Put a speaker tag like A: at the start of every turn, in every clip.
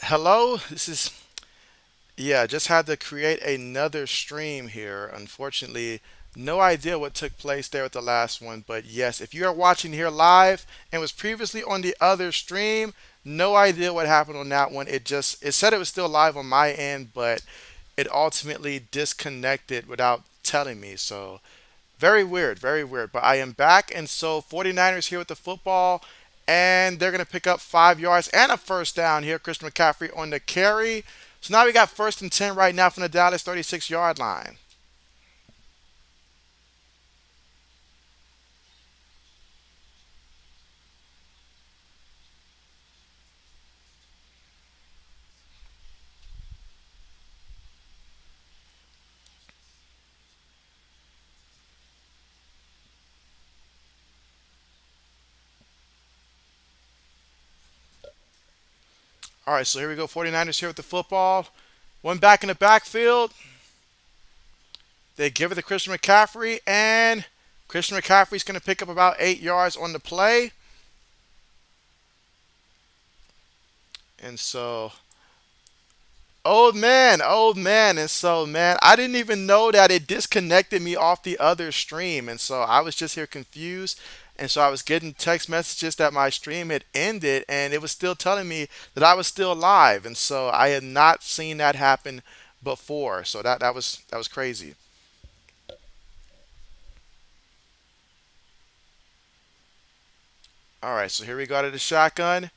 A: Hello, this is yeah, just had to create another stream here. Unfortunately, no idea what took place there with the last one, but yes, if you are watching here live and was previously on the other stream, no idea what happened on that one. It said it was still live on my end, but it ultimately disconnected without telling me. So, very weird, very weird. But I am back, and so 49ers here with the football, and they're going to pick up 5 yards and a first down here. Christian McCaffrey on the carry. So now we got first and 10 right now from the Dallas 36-yard line. All right, so here we go. 49ers here with the football. One back in the backfield. They give it to Christian McCaffrey, and Christian McCaffrey's going to pick up about 8 yards on the play. And so old man. And so, man, I didn't even know that it disconnected me off the other stream. And so I was just here confused. And so I was getting text messages that my stream had ended and it was still telling me that I was still live. And so I had not seen that happen before. So that was crazy. All right, so here we go to the shotgun.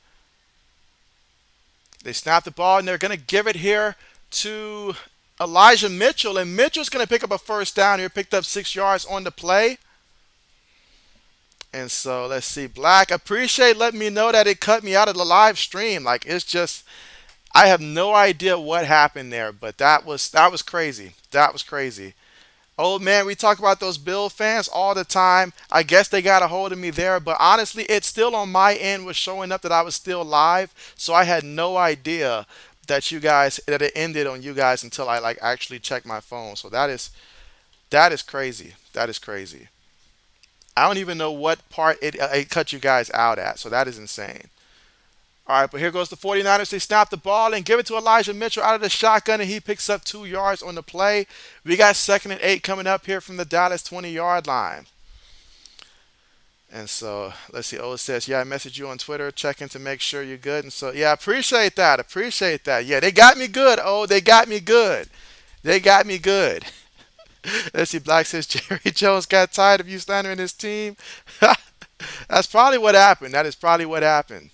A: They snap the ball and they're going to give it here to Elijah Mitchell. And Mitchell's going to pick up a first down here, picked up 6 yards on the play. And so let's see. Black, appreciate letting me know that it cut me out of the live stream. Like it's just I have no idea what happened there, but that was crazy. That was crazy. Old man, we talk about those Bill fans all the time. I guess they got a hold of me there, but honestly, it's still on my end was showing up that I was still live, so I had no idea that it ended on you guys until I like actually checked my phone. So that is crazy. That is crazy. I don't even know what part it cut you guys out at. So that is insane. All right, but here goes the 49ers. They snap the ball and give it to Elijah Mitchell out of the shotgun, and he picks up 2 yards on the play. We got second and 8 coming up here from the Dallas 20-yard line. And so let's see. O says, "Yeah, I messaged you on Twitter, checking to make sure you're good." And so, yeah, appreciate that. Appreciate that. Yeah, they got me good. Oh, they got me good. They got me good. Let's see. Black says Jerry Jones got tired of you slandering his team. That's probably what happened. That is probably what happened.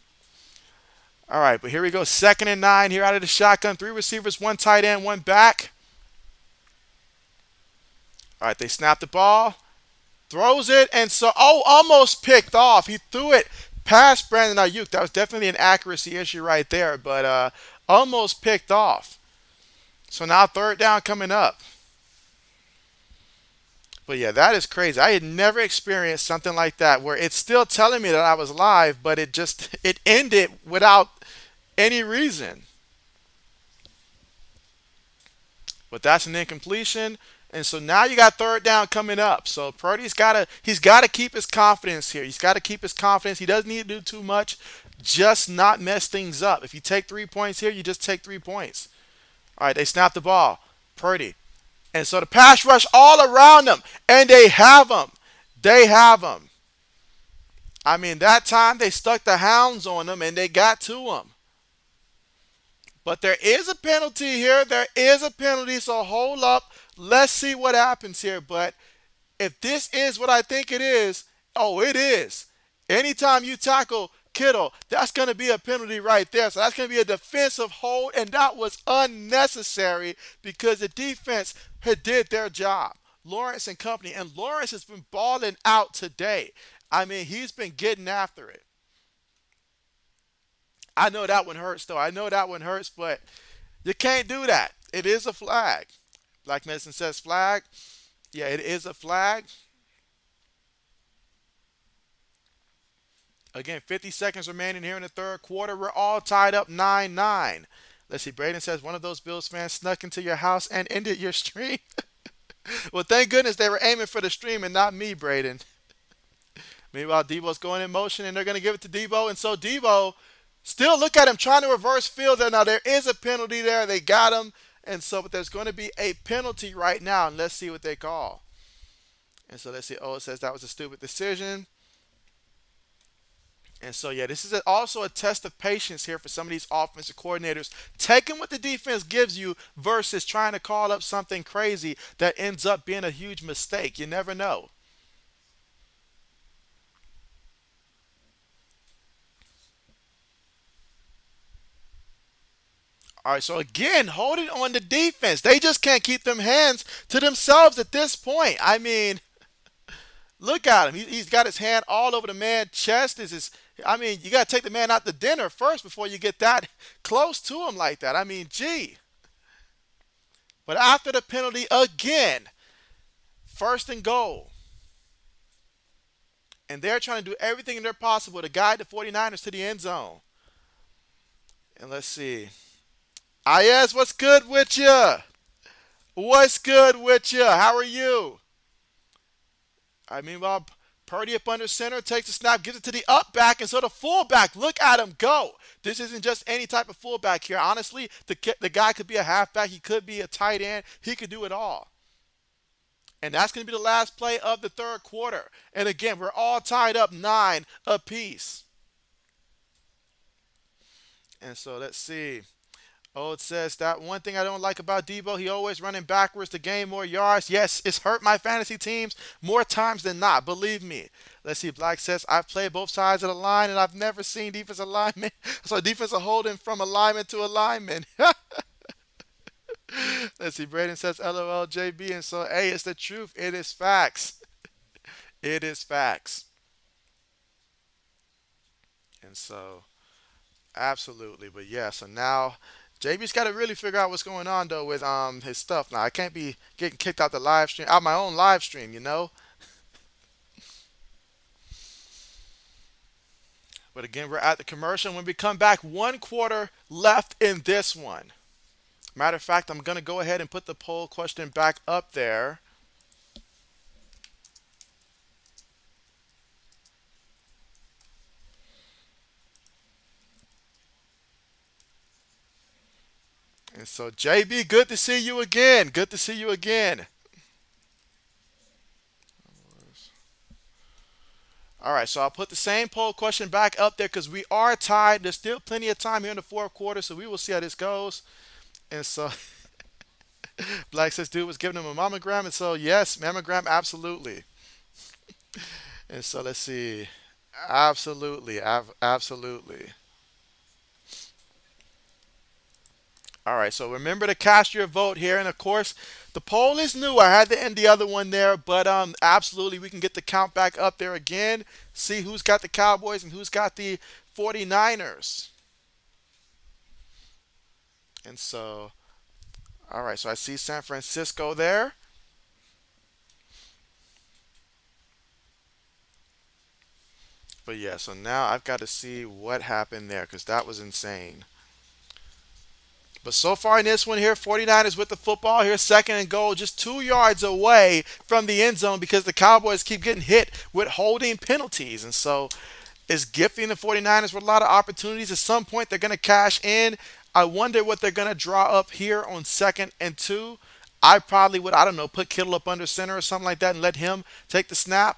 A: All right, but here we go. Second and 9 here out of the shotgun. Three receivers, one tight end, one back. All right, they snap the ball, throws it, and so almost picked off. He threw it past Brandon Ayuk. That was definitely an accuracy issue right there, but almost picked off. So now third down coming up. But yeah, that is crazy. I had never experienced something like that where it's still telling me that I was live, but it ended without any reason. But that's an incompletion. And so now you got third down coming up. So Purdy's gotta keep his confidence here. He's gotta keep his confidence. He doesn't need to do too much. Just not mess things up. If you take 3 points here, you just take 3 points. All right, they snap the ball. Purdy. And so the pass rush all around them. And they have them. They have them. I mean, that time they stuck the hounds on them and they got to them. But there is a penalty here. There is a penalty. So hold up. Let's see what happens here. But if this is what I think it is, oh, it is. Anytime you tackle Kittle, that's going to be a penalty right there. So that's going to be a defensive hold, and that was unnecessary because the defense had did their job. Lawrence and company, and Lawrence has been balling out today. I mean, he's been getting after it. I know that one hurts, though. I know that one hurts, but you can't do that. It is a flag. Black Medicine says flag. Yeah, it is a flag. Again, 50 seconds remaining here in the third quarter. We're all tied up 9-9. Let's see. Braden says one of those Bills fans snuck into your house and ended your stream. Well, thank goodness they were aiming for the stream and not me, Braden. Meanwhile, Debo's going in motion and they're going to give it to Debo. And so Debo Still look at him trying to reverse field there. Now there is a penalty there. They got him. And so, but there's going to be a penalty right now. And let's see what they call. And so let's see. Oh, it says that was a stupid decision. And so, yeah, this is also a test of patience here for some of these offensive coordinators. Taking what the defense gives you versus trying to call up something crazy that ends up being a huge mistake. You never know. All right, so again, holding on the defense. They just can't keep them hands to themselves at this point. I mean, look at him. He's got his hand all over the man's chest. I mean, you got to take the man out to dinner first before you get that close to him like that. I mean, gee. But after the penalty, again, first and goal. And they're trying to do everything in their possible to guide the 49ers to the end zone. And let's see. Ayaz, what's good with you? What's good with you? How are you? I mean, well, Purdy up under center, takes the snap, gives it to the up back, and so the fullback, look at him go. This isn't just any type of fullback here. Honestly, the guy could be a halfback. He could be a tight end. He could do it all. And that's going to be the last play of the third quarter. And again, we're all tied up 9 apiece. And so let's see. Oh, it says that one thing I don't like about Debo, he always running backwards to gain more yards. Yes, it's hurt my fantasy teams more times than not. Believe me. Let's see. Black says, I've played both sides of the line, and I've never seen defensive linemen. So defensive holding from alignment to alignment. Let's see. Braden says, LOL, JB. And so, hey, it's the truth. It is facts. It is facts. And so, absolutely. But yeah, so now JB's got to really figure out what's going on though with his stuff. Now I can't be getting kicked out the live stream, out my own live stream, you know. But again, we're at the commercial. When we come back, one quarter left in this one. Matter of fact, I'm gonna go ahead and put the poll question back up there. And so JB, good to see you again. Good to see you again. All right, so I'll put the same poll question back up there because we are tied. There's still plenty of time here in the fourth quarter, so we will see how this goes. And so Black says dude was giving him a mammogram, and so yes, mammogram, absolutely. And so let's see, absolutely, absolutely. All right, so remember to cast your vote here, and of course, the poll is new. I had to end the other one there, but absolutely, we can get the count back up there again. See who's got the Cowboys and who's got the 49ers. And so, all right, so I see San Francisco there. But yeah, so now I've got to see what happened there because that was insane. But so far in this one here, 49ers with the football here, second and goal, just 2 yards away from the end zone because the Cowboys keep getting hit with holding penalties. And so it's gifting the 49ers with a lot of opportunities. At some point, they're going to cash in. I wonder what they're going to draw up here on second and two. I probably would, I don't know, put Kittle up under center or something like that and let him take the snap.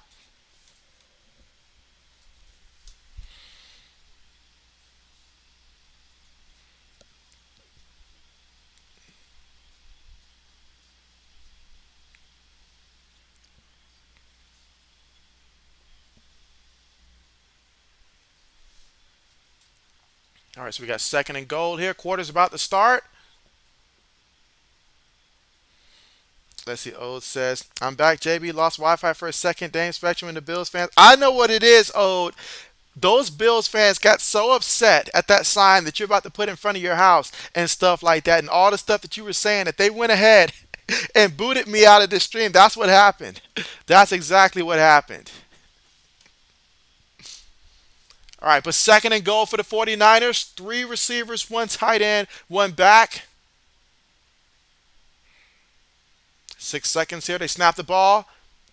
A: All right, so we got second and goal here. Quarter's about to start. Let's see. Ode says, I'm back. JB lost Wi-Fi for a second. Dame Spectrum and the Bills fans. I know what it is, Ode. Those Bills fans got so upset at that sign that you're about to put in front of your house and stuff like that, and all the stuff that you were saying that they went ahead and booted me out of the stream. That's what happened. That's exactly what happened. All right, but second and goal for the 49ers. 3 receivers, 1 tight end, 1 back. 6 seconds here. They snap the ball.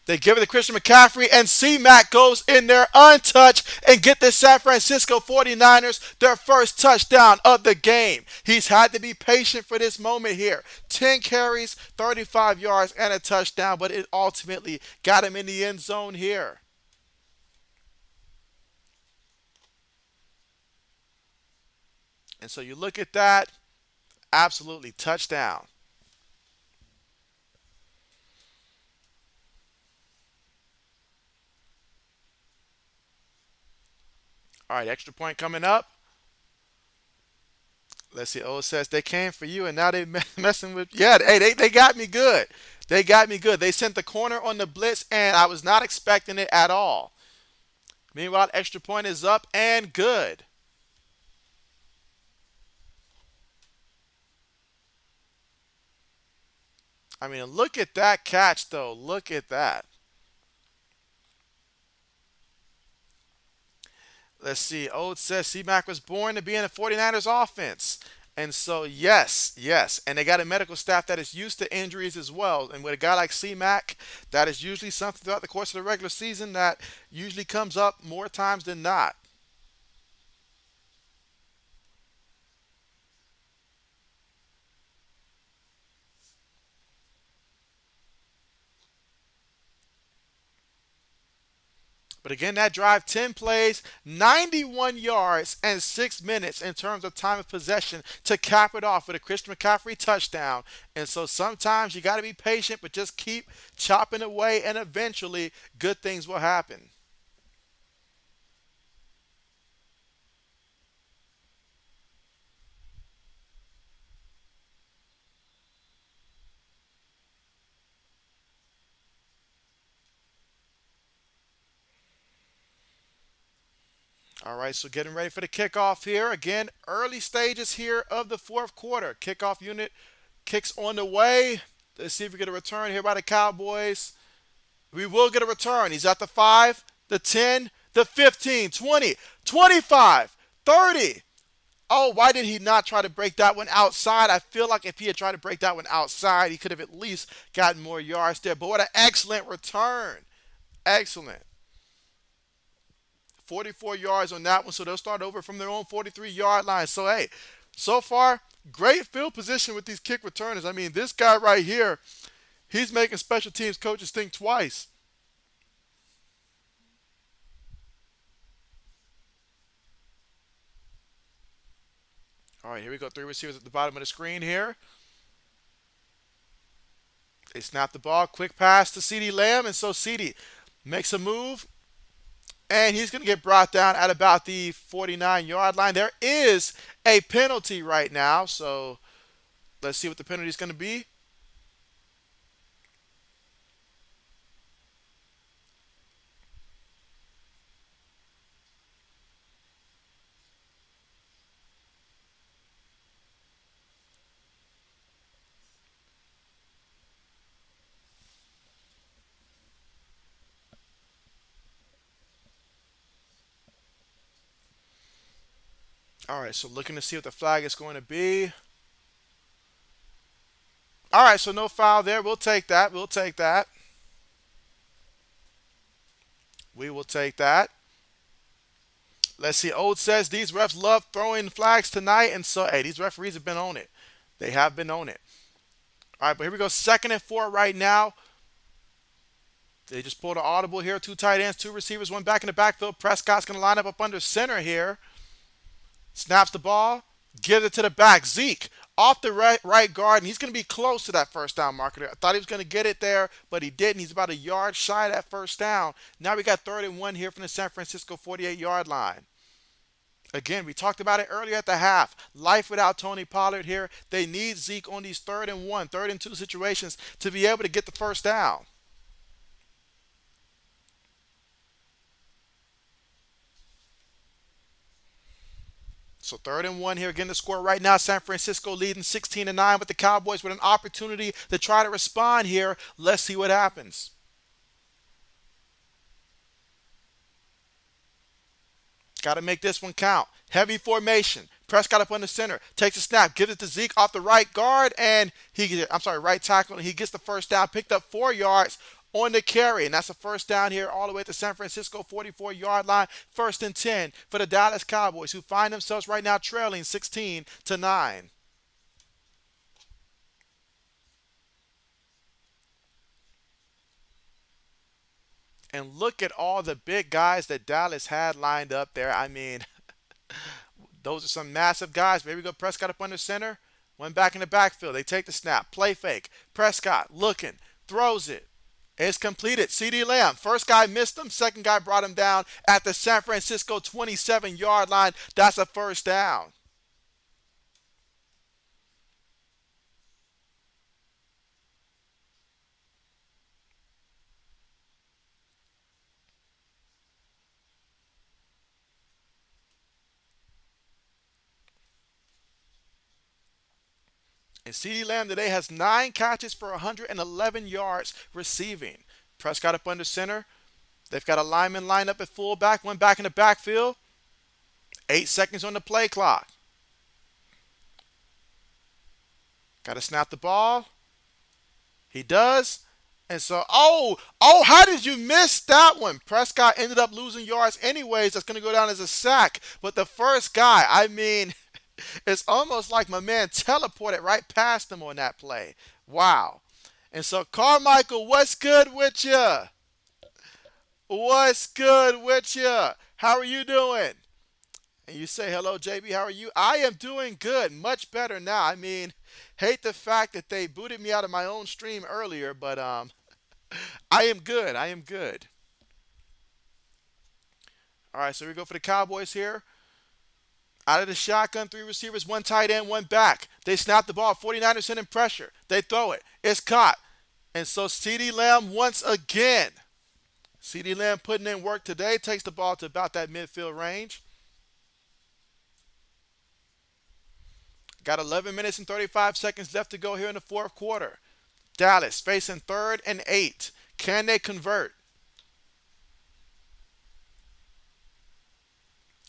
A: They give it to Christian McCaffrey, and C-Mac goes in there untouched and get the San Francisco 49ers their first touchdown of the game. He's had to be patient for this moment here. 10 carries, 35 yards, and a touchdown, but it ultimately got him in the end zone here. And so you look at that, absolutely touchdown. All right, extra point coming up. Let's see. Oh, it says they came for you, and now they messing with. Yeah, hey, they got me good. They got me good. They sent the corner on the blitz, and I was not expecting it at all. Meanwhile, extra point is up and good. I mean, look at that catch, though. Look at that. Let's see. Old says C-Mac was born to be in the 49ers offense. And so, yes, yes. And they got a medical staff that is used to injuries as well. And with a guy like C-Mac, that is usually something throughout the course of the regular season that usually comes up more times than not. But again, that drive, 10 plays, 91 yards, and 6 minutes in terms of time of possession to cap it off with a Christian McCaffrey touchdown. And so sometimes you got to be patient, but just keep chopping away, and eventually good things will happen. All right, so getting ready for the kickoff here. Again, early stages here of the fourth quarter. Kickoff unit kicks on the way. Let's see if we get a return here by the Cowboys. We will get a return. He's at the 5, the 10, the 15, 20, 25, 30. Oh, why did he not try to break that one outside? I feel like if he had tried to break that one outside, he could have at least gotten more yards there. But what an excellent return. Excellent. 44 yards on that one, so they'll start over from their own 43-yard line. So, hey, so far, great field position with these kick returners. I mean, this guy right here, he's making special teams coaches think twice. All right, here we go. 3 receivers at the bottom of the screen here. They snap the ball. Quick pass to CeeDee Lamb, and so CeeDee makes a move, and he's going to get brought down at about the 49-yard line. There is a penalty right now, so let's see what the penalty is going to be. All right, so looking to see what the flag is going to be. All right, so no foul there. We'll take that. We'll take that. We will take that. Let's see. Old says these refs love throwing flags tonight, and so hey, these referees have been on it. They have been on it. All right, but here we go. 2nd and 4 right now. They just pulled an audible here. 2 tight ends, 2 receivers, 1 back in the backfield. Prescott's going to line up under center here. Snaps the ball, gives it to the back. Zeke off the right guard, and he's going to be close to that first down marker. I thought he was going to get it there, but he didn't. He's about a yard shy of that first down. Now we got 3rd and 1 here from the San Francisco 48-yard line. Again, we talked about it earlier at the half. Life without Tony Pollard here. They need Zeke on these 3rd and 1, 3rd and 2 situations to be able to get the first down. So 3rd and 1 here. Again, the score right now, San Francisco leading 16-9 with the Cowboys with an opportunity to try to respond here. Let's see what happens. Got to make this one count. Heavy formation. Prescott up on the center. Takes a snap. Gives it to Zeke off the right guard. And right tackle. And he gets the first down. Picked up 4 yards. on the carry. And that's a first down here all the way at the San Francisco 44-yard line. First and 10 for the Dallas Cowboys, who find themselves right now trailing 16-9. And look at all the big guys that Dallas had lined up there. I mean, those are some massive guys. Maybe go Prescott up under center. One back in the backfield. They take the snap. Play fake. Prescott looking. Throws it. It's completed. CD Lamb. First guy missed him. Second guy brought him down at the San Francisco 27-yard line. That's a first down. And CD Lamb today has 9 catches for 111 yards receiving. Prescott up under center. They've got a lineman lined up at fullback. One back in the backfield. 8 seconds on the play clock. Got to snap the ball. He does. And so, how did you miss that one? Prescott ended up losing yards anyways. That's going to go down as a sack. But the first guy, I mean, it's almost like my man teleported right past him on that play. Wow. And so, Carmichael, what's good with you? What's good with you? How are you doing? And you say, hello, JB, how are you? I am doing good, much better now. I mean, hate the fact that they booted me out of my own stream earlier, but I am good. I am good. All right, so we go for the Cowboys here. Out of the shotgun, 3 receivers, 1 tight end, 1 back. They snap the ball. 49ers send in pressure. They throw it. It's caught. And so CeeDee Lamb once again. CeeDee Lamb putting in work today. Takes the ball to about that midfield range. Got 11 minutes and 35 seconds left to go here in the fourth quarter. Dallas facing 3rd and 8. Can they convert?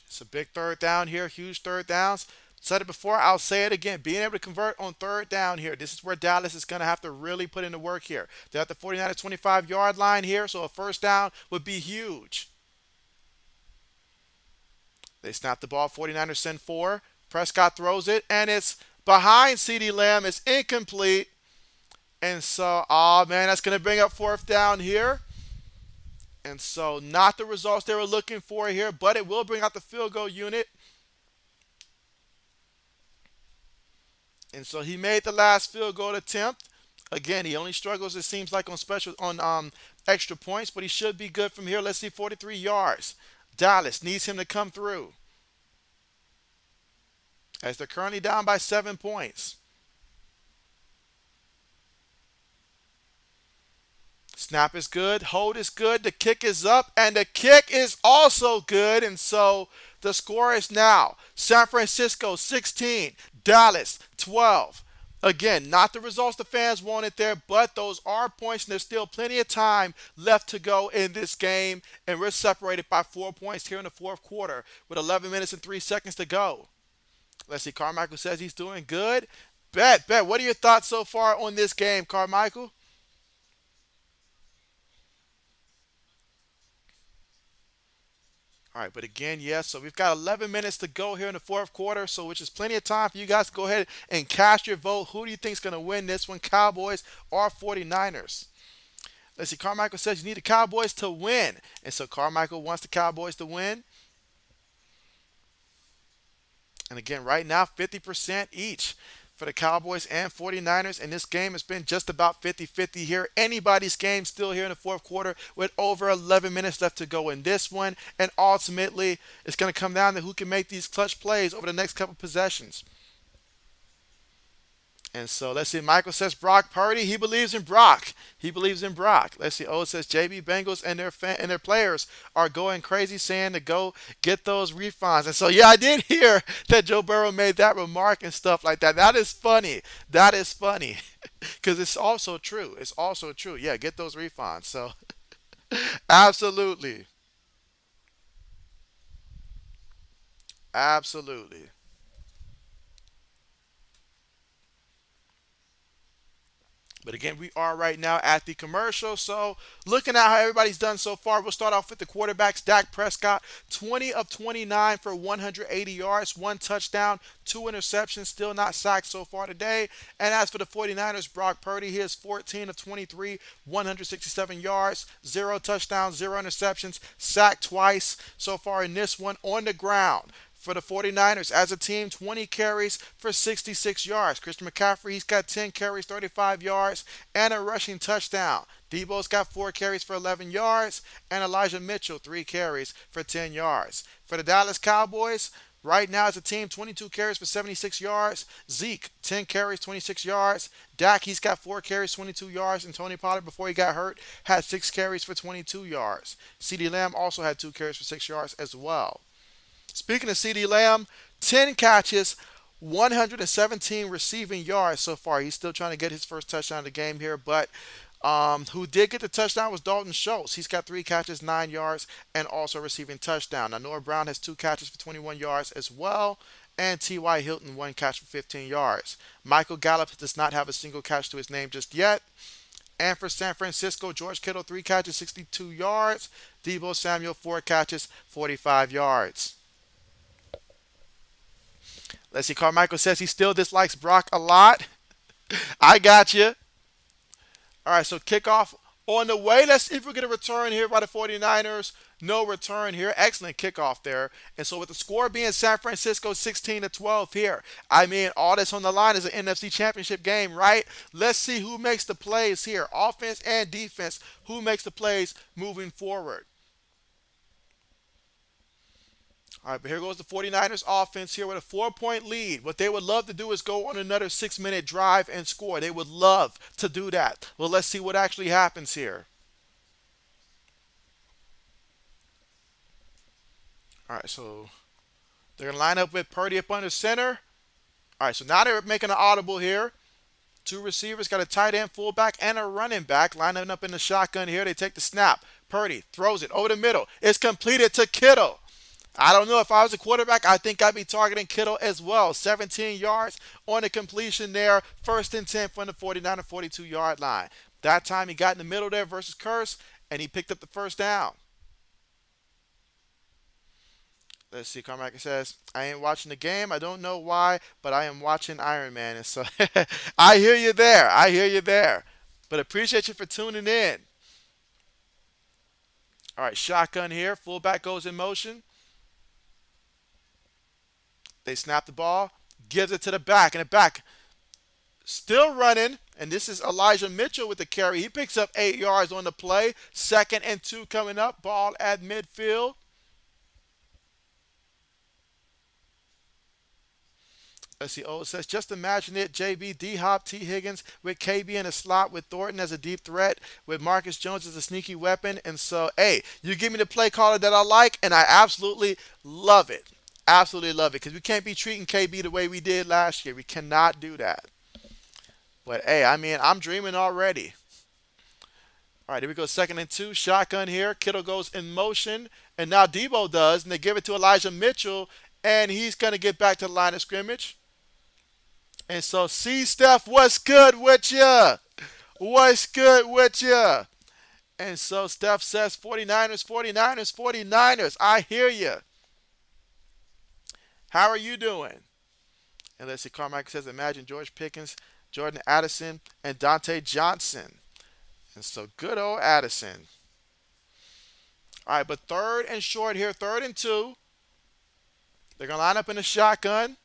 A: It's a big third down here, huge third downs. Said it before, I'll say it again. Being able to convert on third down here, this is where Dallas is going to have to really put in the work here. They're at the 49 25-yard line here, so a first down would be huge. They snap the ball, 49ers send 4. Prescott throws it, and it's behind CeeDee Lamb. It's incomplete. And so, oh man, that's going to bring up fourth down here. And so, not the results they were looking for here, but it will bring out the field goal unit. And so he made the last field goal attempt. Again, he only struggles, it seems like, on extra points, but he should be good from here. Let's see, 43 yards. Dallas needs him to come through, as they're currently down by 7 points. Snap is good. Hold is good. The kick is up. And the kick is also good. And so the score is now San Francisco 16, Dallas 12. Again, not the results the fans wanted there, but those are points, and there's still plenty of time left to go in this game. And we're separated by 4 points here in the fourth quarter with 11 minutes and 3 seconds to go. Let's see. Carmichael says he's doing good. Bet. What are your thoughts so far on this game, Carmichael? All right, but again, yes, so we've got 11 minutes to go here in the fourth quarter, so which is plenty of time for you guys to go ahead and cast your vote. Who do you think is going to win this one, Cowboys or 49ers? Let's see, Carmichael says you need the Cowboys to win. And so Carmichael wants the Cowboys to win. And again, right now, 50% each for the Cowboys and 49ers. And this game has been just about 50-50 here. Anybody's game still here in the fourth quarter with over 11 minutes left to go in this one. And ultimately, it's going to come down to who can make these clutch plays over the next couple possessions. And so let's see. Michael says Brock Purdy. He believes in Brock. He believes in Brock. Let's see. O says JB Bengals and their players are going crazy, saying to go get those refunds. And so yeah, I did hear that Joe Burrow made that remark and stuff like that. That is funny. That is funny because it's also true. It's also true. Yeah, get those refunds. So absolutely, absolutely. But again, we are right now at the commercial. So, looking at how everybody's done so far, we'll start off with the quarterbacks. Dak Prescott, 20 of 29 for 180 yards, one touchdown, two interceptions, still not sacked so far today. And as for the 49ers, Brock Purdy, he is 14 of 23, 167 yards, zero touchdowns, zero interceptions, sacked twice so far in this one on the ground for the 49ers as a team, 20 carries for 66 yards. Christian McCaffrey, he's got 10 carries, 35 yards, and a rushing touchdown. Debo's got 4 carries for 11 yards, and Elijah Mitchell, 3 carries for 10 yards. For the Dallas Cowboys, right now as a team, 22 carries for 76 yards. Zeke, 10 carries, 26 yards. Dak, he's got 4 carries, 22 yards. And Tony Pollard, before he got hurt, had 6 carries for 22 yards. CeeDee Lamb also had 2 carries for 6 yards as well. Speaking of CeeDee Lamb, 10 catches, 117 receiving yards so far. He's still trying to get his first touchdown of the game here, but who did get the touchdown was Dalton Schultz. He's got 3 catches, 9 yards, and also receiving touchdown. Now, Noah Brown has 2 catches for 21 yards as well, and T.Y. Hilton, 1 catch for 15 yards. Michael Gallup does not have a single catch to his name just yet. And for San Francisco, George Kittle, 3 catches, 62 yards. Debo Samuel, 4 catches, 45 yards. Let's see. Carmichael says he still dislikes Brock a lot. I got you. All right, so kickoff on the way. Let's see if we get a return here by the 49ers. No return here. Excellent kickoff there. And so with the score being San Francisco 16-12 here, I mean, all that's on the line is an NFC Championship game, right? Let's see who makes the plays here. Offense and defense, who makes the plays moving forward. All right, but here goes the 49ers offense here with a 4-point lead. What they would love to do is go on another 6-minute drive and score. They would love to do that. Well, let's see what actually happens here. All right, so they're going to line up with Purdy up under center. All right, so now they're making an audible here. 2 receivers, got a tight end, fullback, and a running back lining up in the shotgun here. They take the snap. Purdy throws it over the middle. It's completed to Kittle. I don't know if I was a quarterback, I think I'd be targeting Kittle as well. 17 yards on the completion there. First and 10 from the 49 or 42-yard line. That time he got in the middle there versus Curse, and he picked up the first down. Let's see, Carmichael says, I ain't watching the game. I don't know why, but I am watching Iron Man. And so I hear you there. I hear you there. But appreciate you for tuning in. All right, shotgun here. Fullback goes in motion. They snap the ball, gives it to the back, and the back still running. And this is Elijah Mitchell with the carry. He picks up 8 yards on the play. 2nd and 2 coming up. Ball at midfield. Let's see. Oh, it says, just imagine it. JB, D-Hop, T. Higgins with KB in a slot with Thornton as a deep threat with Marcus Jones as a sneaky weapon. And so, hey, you give me the play caller that I like, and I absolutely love it. Absolutely love it because we can't be treating KB the way we did last year. We cannot do that. But, hey, I mean, I'm dreaming already. All right, here we go. 2nd and 2. Shotgun here. Kittle goes in motion. And now Debo does. And they give it to Elijah Mitchell. And he's going to get back to the line of scrimmage. And so, see, Steph, what's good with ya? What's good with ya? And so Steph says, 49ers, 49ers, 49ers. I hear you. How are you doing? And let's see, Carmichael says, imagine George Pickens, Jordan Addison, and Dante Johnson. And so good old Addison. All right, but 3rd and short here, 3rd and 2. They're going to line up in a shotgun.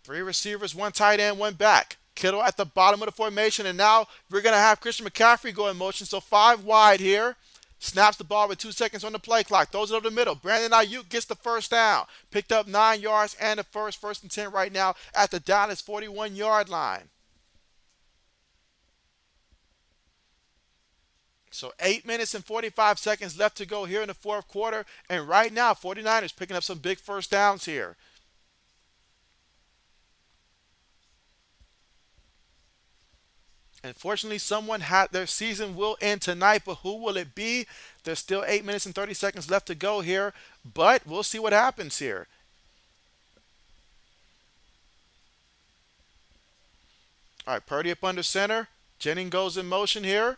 A: 3 receivers, 1 tight end, 1 back. Kittle at the bottom of the formation, and now we're going to have Christian McCaffrey go in motion. So 5 wide here. Snaps the ball with 2 seconds on the play clock. Throws it over the middle. Brandon Ayuk gets the first down. Picked up 9 yards and the first and 10 right now at the Dallas 41-yard line. So 8 minutes and 45 seconds left to go here in the 4th quarter. And right now, 49ers picking up some big first downs here. Unfortunately, someone had their season will end tonight, but who will it be? There's still 8 minutes and 30 seconds left to go here, but we'll see what happens here. All right, Purdy up under center. Jennings goes in motion here.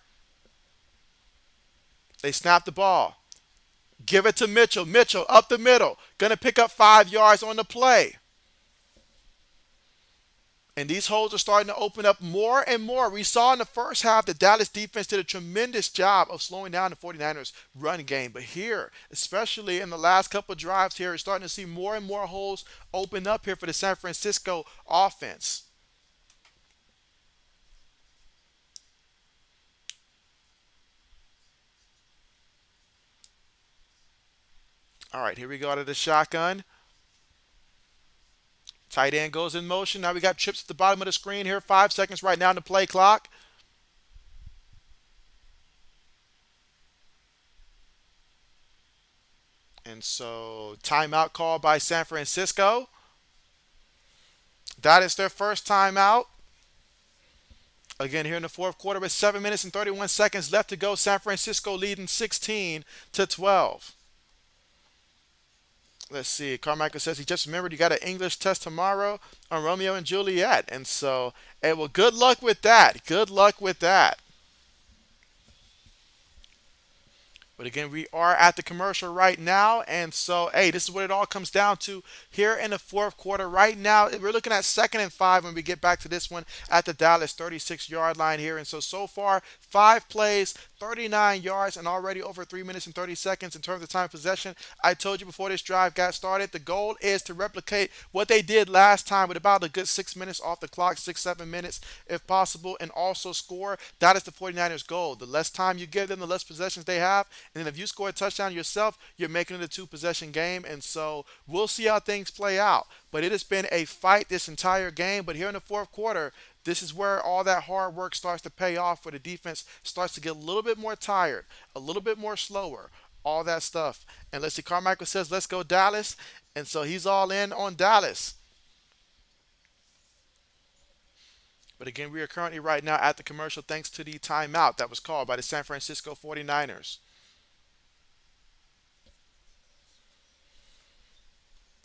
A: They snap the ball. Give it to Mitchell. Mitchell up the middle. Going to pick up 5 yards on the play. And these holes are starting to open up more and more. We saw in the first half the Dallas defense did a tremendous job of slowing down the 49ers run game. But here, especially in the last couple of drives here, we're starting to see more and more holes open up here for the San Francisco offense. All right, here we go out of the shotgun. Tight end goes in motion. Now we got trips at the bottom of the screen here. 5 seconds right now in the play clock. And so timeout call by San Francisco. That is their first timeout. Again, here in the fourth quarter with 7 minutes and 31 seconds left to go. San Francisco leading 16-12. Let's see. Carmichael says he just remembered you got an English test tomorrow on Romeo and Juliet. And so, hey, well, good luck with that. Good luck with that. But again, we are at the commercial right now. And so, hey, this is what it all comes down to here in the fourth quarter. Right now, we're looking at 2nd and 5 when we get back to this one at the Dallas 36-yard line here. And so far, 5 plays, 39 yards, and already over 3 minutes and 30 seconds in terms of time of possession. I told you before this drive got started, the goal is to replicate what they did last time with about a good 6 minutes off the clock, 6-7 minutes if possible, and also score. That is the 49ers goal. The less time you give them, the less possessions they have. And then if you score a touchdown yourself, you're making it a 2-possession game. And so we'll see how things play out. But it has been a fight this entire game. But here in the fourth quarter, this is where all that hard work starts to pay off, where the defense starts to get a little bit more tired, a little bit more slower, all that stuff. And let's see, Carmichael says, let's go Dallas. And so he's all in on Dallas. But again, we are currently right now at the commercial thanks to the timeout that was called by the San Francisco 49ers.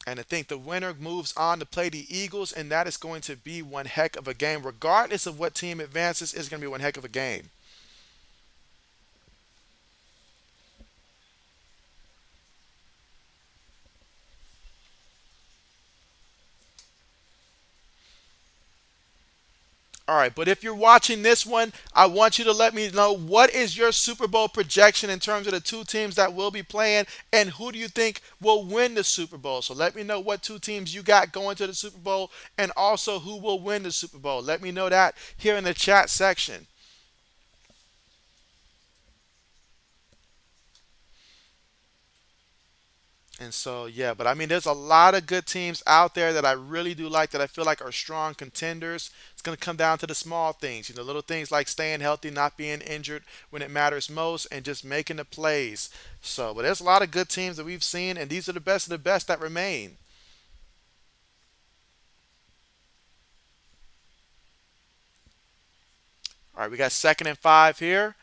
A: And I think the winner moves on to play the Eagles, and that is going to be one heck of a game. Regardless of what team advances, it's going to be one heck of a game. All right, but if you're watching this one, I want you to let me know what is your Super Bowl projection in terms of the two teams that will be playing, and who do you think will win the Super Bowl? So let me know what two teams you got going to the Super Bowl, and also who will win the Super Bowl. Let me know that here in the chat section. And so, yeah, but I mean, there's a lot of good teams out there that I really do like, that I feel like are strong contenders. It's going to come down to the small things, little things like staying healthy, not being injured when it matters most, and just making the plays. So, but there's a lot of good teams that we've seen, and these are the best of the best that remain. All right, we got 2nd and 5 here.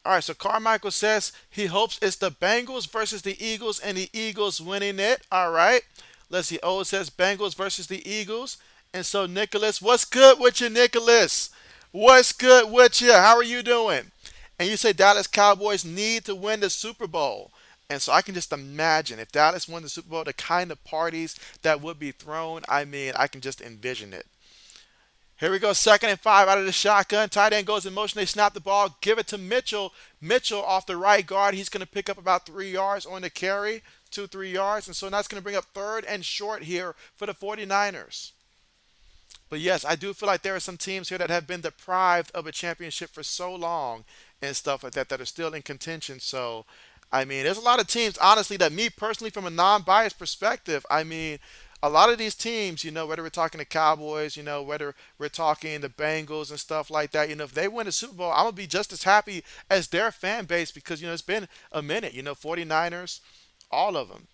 A: All right, so Carmichael says he hopes it's the Bengals versus the Eagles and the Eagles winning it. All right. Let's see. O says Bengals versus the Eagles. And so, Nicholas, what's good with you, Nicholas? What's good with you? How are you doing? And you say Dallas Cowboys need to win the Super Bowl. And so I can just imagine if Dallas won the Super Bowl, the kind of parties that would be thrown. I mean, I can just envision it. Here we go, 2nd and 5 out of the shotgun. Tight end goes in motion. They snap the ball, give it to Mitchell. Mitchell off the right guard. He's going to pick up about 3 yards on the carry, 2-3 yards. And so that's going to bring up 3rd and short here for the 49ers. But yes, I do feel like there are some teams here that have been deprived of a championship for so long and stuff like that that are still in contention. So, I mean, there's a lot of teams, honestly, that me personally, from a non-biased perspective, I mean, a lot of these teams, whether we're talking the Cowboys, whether we're talking the Bengals and stuff like that, if they win the Super Bowl, I'm going to be just as happy as their fan base because, it's been a minute, 49ers, all of them.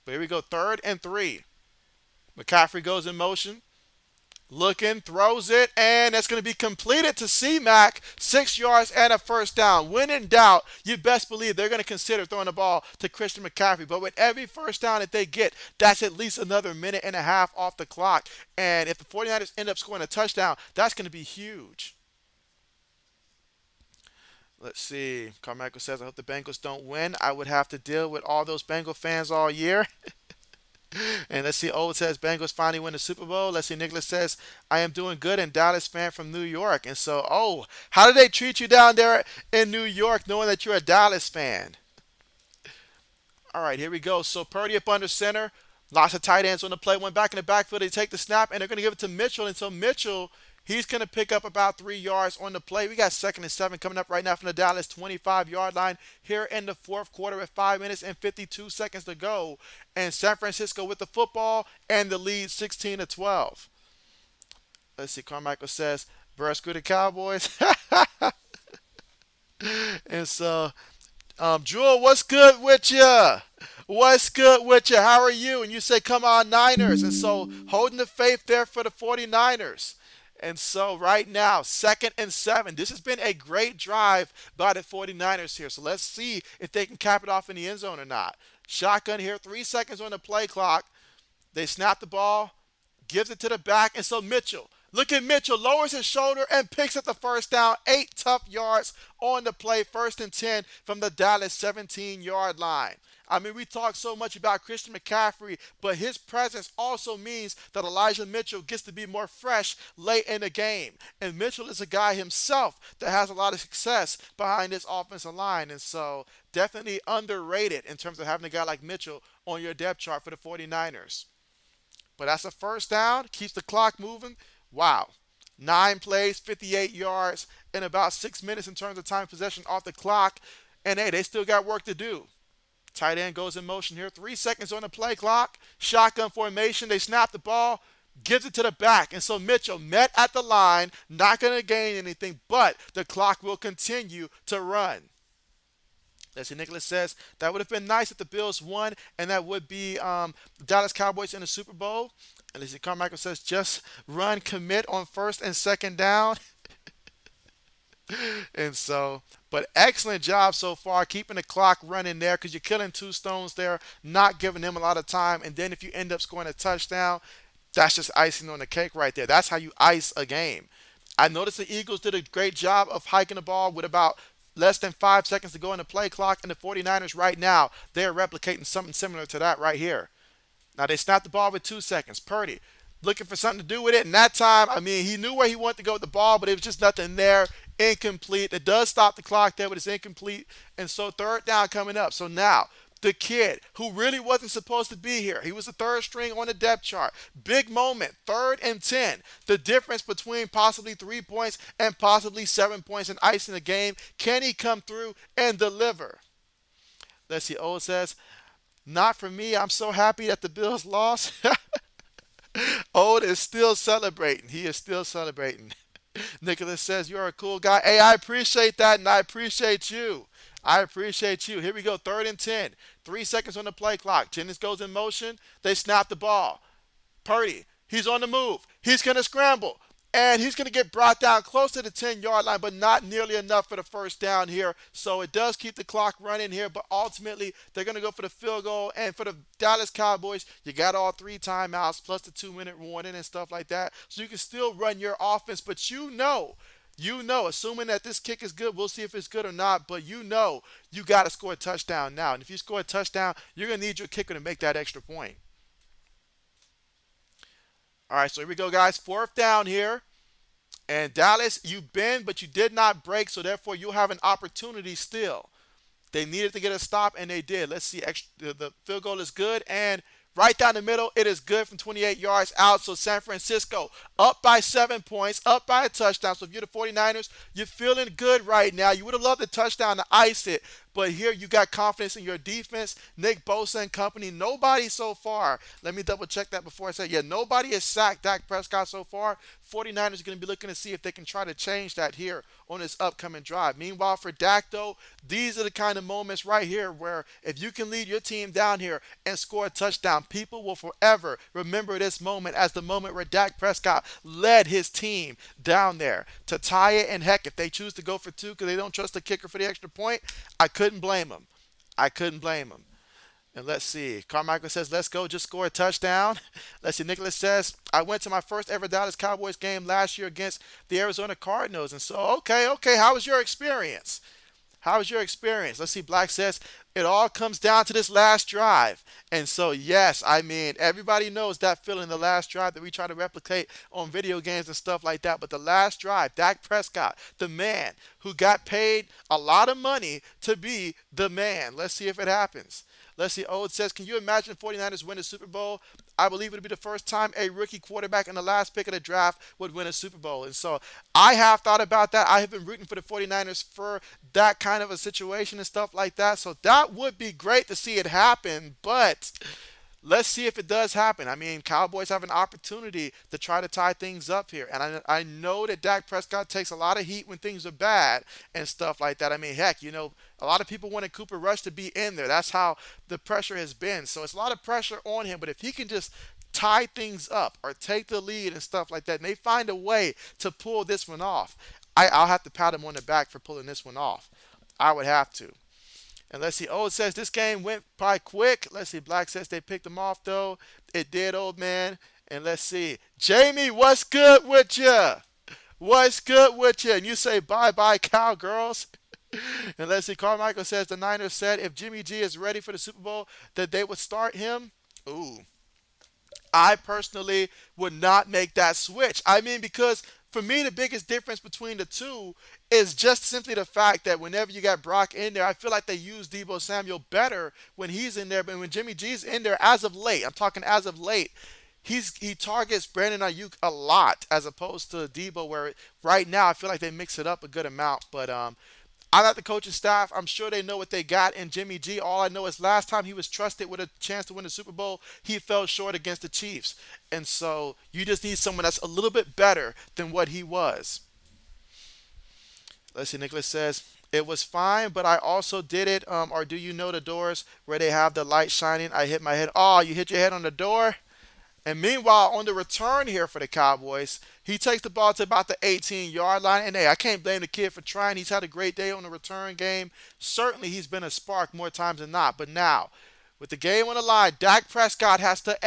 A: But here we go, 3rd and 3. McCaffrey goes in motion. Looking, throws it, and that's going to be completed to C-Mac. 6 yards and a first down. When in doubt, you best believe they're going to consider throwing the ball to Christian McCaffrey. But with every first down that they get, that's at least another minute and a half off the clock. And if the 49ers end up scoring a touchdown, that's going to be huge. Let's see. Carmichael says, I hope the Bengals don't win. I would have to deal with all those Bengal fans all year. And let's see, Old says Bengals finally win the Super Bowl. Let's see, Nicholas says, I am doing good and Dallas fan from New York. And so, how did they treat you down there in New York knowing that you're a Dallas fan? All right, here we go. So Purdy up under center. Lots of tight ends on the play. One back in the backfield. They take the snap and they're going to give it to Mitchell. And so Mitchell, he's going to pick up about 3 yards on the play. We got 2nd and 7 coming up right now from the Dallas 25-yard line here in the fourth quarter with 5 minutes and 52 seconds to go. And San Francisco with the football and the lead 16-12. Let's see. Carmichael says, "Bruh, screw the Cowboys." And so Jewel, what's good with you? What's good with you? How are you? And you say, come on, Niners. And so holding the faith there for the 49ers. And so right now, 2nd and 7. This has been a great drive by the 49ers here. So let's see if they can cap it off in the end zone or not. Shotgun here, 3 seconds on the play clock. They snap the ball, gives it to the back, and so Mitchell. Look at Mitchell, lowers his shoulder and picks up the first down. 8 tough yards on the play, 1st and 10 from the Dallas 17-yard line. I mean, we talk so much about Christian McCaffrey, but his presence also means that Elijah Mitchell gets to be more fresh late in the game. And Mitchell is a guy himself that has a lot of success behind this offensive line. And so definitely underrated in terms of having a guy like Mitchell on your depth chart for the 49ers. But that's a first down, keeps the clock moving. Wow. 9 plays, 58 yards, in about 6 minutes in terms of time possession off the clock. And hey, they still got work to do. Tight end goes in motion here. 3 seconds on the play clock. Shotgun formation. They snap the ball, gives it to the back. And so Mitchell met at the line, not going to gain anything, but the clock will continue to run. Let's see, Nicholas says that would have been nice if the Bills won, and that would be the Dallas Cowboys in the Super Bowl. And let's see, Carmichael says just run commit on 1st and 2nd down. And so, but excellent job so far, keeping the clock running there because you're killing two stones there, not giving them a lot of time. And then if you end up scoring a touchdown, that's just icing on the cake right there. That's how you ice a game. I noticed the Eagles did a great job of hiking the ball with about less than 5 seconds to go in the play clock. And the 49ers right now, they're replicating something similar to that right here. Now they snapped the ball with 2 seconds. Purdy looking for something to do with it. And that time, I mean, he knew where he wanted to go with the ball, but it was just nothing there. Incomplete. It does stop the clock there, but it's incomplete. And so 3rd down coming up. So now the kid who really wasn't supposed to be here. He was the 3rd string on the depth chart. Big moment. 3rd and 10. The difference between possibly 3 points and possibly 7 points in ice in the game. Can he come through and deliver? Let's see. O says, not for me. I'm so happy that the Bills lost. Old is still celebrating. He is still celebrating. Nicholas says, you're a cool guy. Hey, I appreciate that, and I appreciate you. I appreciate you. Here we go, 3rd and 10. 3 seconds on the play clock. Jennings goes in motion. They snap the ball. Purdy, he's on the move. He's going to scramble. And he's going to get brought down close to the 10-yard line, but not nearly enough for the first down here. So it does keep the clock running here, but ultimately they're going to go for the field goal. And for the Dallas Cowboys, you got all 3 timeouts plus the 2-minute warning and stuff like that. So you can still run your offense, but assuming that this kick is good, we'll see if it's good or not, but you got to score a touchdown now. And if you score a touchdown, you're going to need your kicker to make that extra point. All right, so here we go, guys. 4th down here. And Dallas, you bend, but you did not break, so therefore you'll have an opportunity still. They needed to get a stop, and they did. Let's see. The field goal is good, and right down the middle, it is good from 28 yards out. So San Francisco up by 7 points, up by a touchdown. So if you're the 49ers, you're feeling good right now. You would have loved the touchdown to ice it, but here you got confidence in your defense. Nick Bosa and company, nobody so far. Let me double check that before I say, nobody has sacked Dak Prescott so far. 49ers are going to be looking to see if they can try to change that here on this upcoming drive. Meanwhile, for Dak, though, these are the kind of moments right here where if you can lead your team down here and score a touchdown, touchdown, people will forever remember this moment as the moment where Dak Prescott led his team down there to tie it. And heck, if they choose to go for two because they don't trust the kicker for the extra point, I couldn't blame them. I couldn't blame them. And let's see. Carmichael says, let's go. Just score a touchdown. Let's see. Nicholas says, I went to my first ever Dallas Cowboys game last year against the Arizona Cardinals. And so, okay. How was your experience? How was your experience? Let's see. Black says, it all comes down to this last drive. And so, yes, I mean, everybody knows that feeling, the last drive that we try to replicate on video games and stuff like that. But the last drive, Dak Prescott, the man who got paid a lot of money to be the man. Let's see if it happens. Let's see. Ode says, can you imagine 49ers win the Super Bowl? I believe it would be the first time a rookie quarterback in the last pick of the draft would win a Super Bowl. And so I have thought about that. I have been rooting for the 49ers for that kind of a situation and stuff like that. So that would be great to see it happen. But let's see if it does happen. I mean, Cowboys have an opportunity to try to tie things up here. And I know that Dak Prescott takes a lot of heat when things are bad and stuff like that. I mean, heck, a lot of people wanted Cooper Rush to be in there. That's how the pressure has been. So it's a lot of pressure on him. But if he can just tie things up or take the lead and stuff like that, and they find a way to pull this one off, I'll have to pat him on the back for pulling this one off. I would have to. And let's see. Old says this game went by quick. Let's see. Black says they picked him off though. It did, old man. And let's see. Jamie, what's good with you? What's good with you? And you say bye bye, cowgirls. And let's see. Carmichael says the Niners said if Jimmy G is ready for the Super Bowl, that they would start him. Ooh. I personally would not make that switch. I mean, because for me, the biggest difference between the two is just simply the fact that whenever you got Brock in there, I feel like they use Debo Samuel better when he's in there. But when Jimmy G's in there, as of late, I'm talking as of late, he targets Brandon Ayuk a lot as opposed to Debo, where right now I feel like they mix it up a good amount. But I'm at the coaching staff. I'm sure they know what they got in Jimmy G. All I know is last time he was trusted with a chance to win the Super Bowl, he fell short against the Chiefs. And so you just need someone that's a little bit better than what he was. Let's see. Nicholas says, it was fine, but I also did it. Or do you know the doors where they have the light shining? I hit my head. Oh, you hit your head on the door? And meanwhile, on the return here for the Cowboys, he takes the ball to about the 18-yard line. And hey, I can't blame the kid for trying. He's had a great day on the return game. Certainly, he's been a spark more times than not. But now, with the game on the line, Dak Prescott has to,